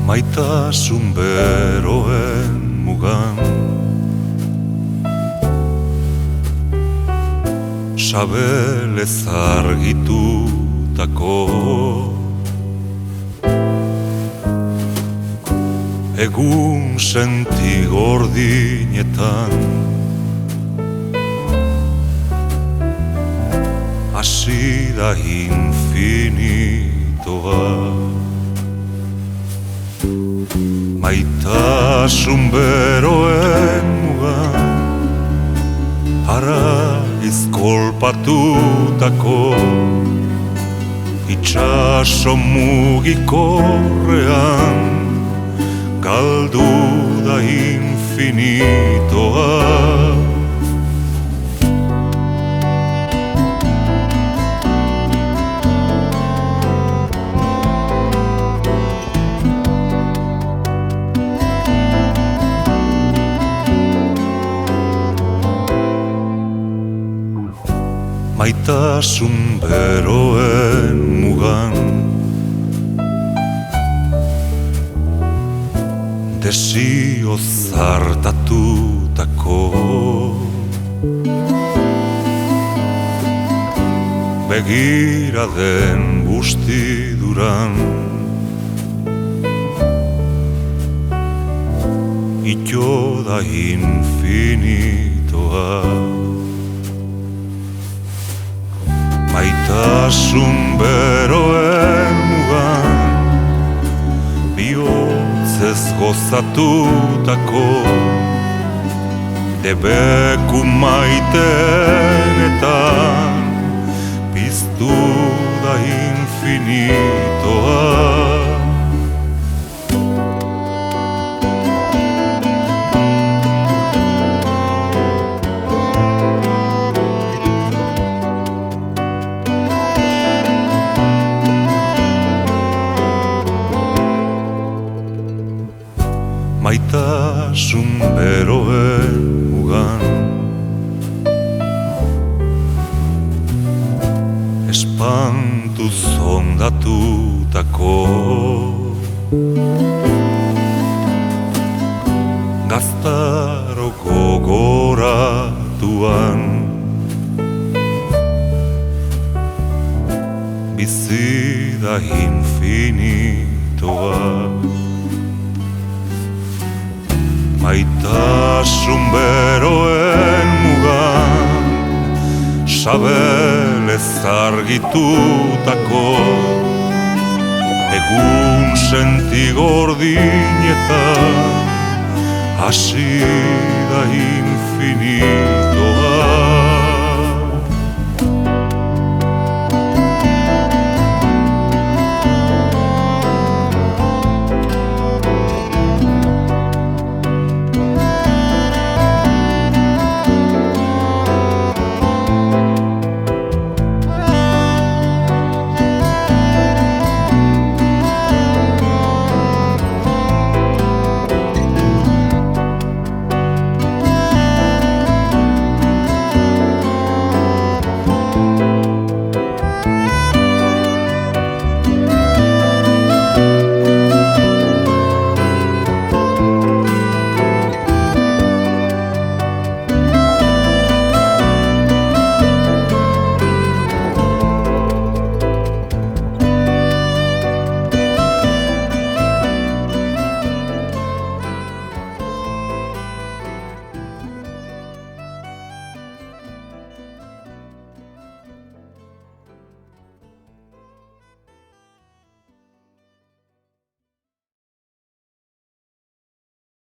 Maitasun beroen mugan sabelez argitutako egun senti gordinetan hasi da infinitoa. Maitasun beroen mugan haraiz kolpatutako itxaso mugikorrean galdu da infinitoa. Maitasun beroen mugan desio zartatutako begiraden bustiduran ito da infinitoa. Maitasun beroen mugan bihotzez gozatutako debeku maitenetan piztu da infinitoa. Maitasun beroen mugan espantuz hondatutako gaztaro gogoratuan bizi da infinitoa. Maitasun beroen mugan sabelez argitutako egun senti gordinetan hasi da infinito.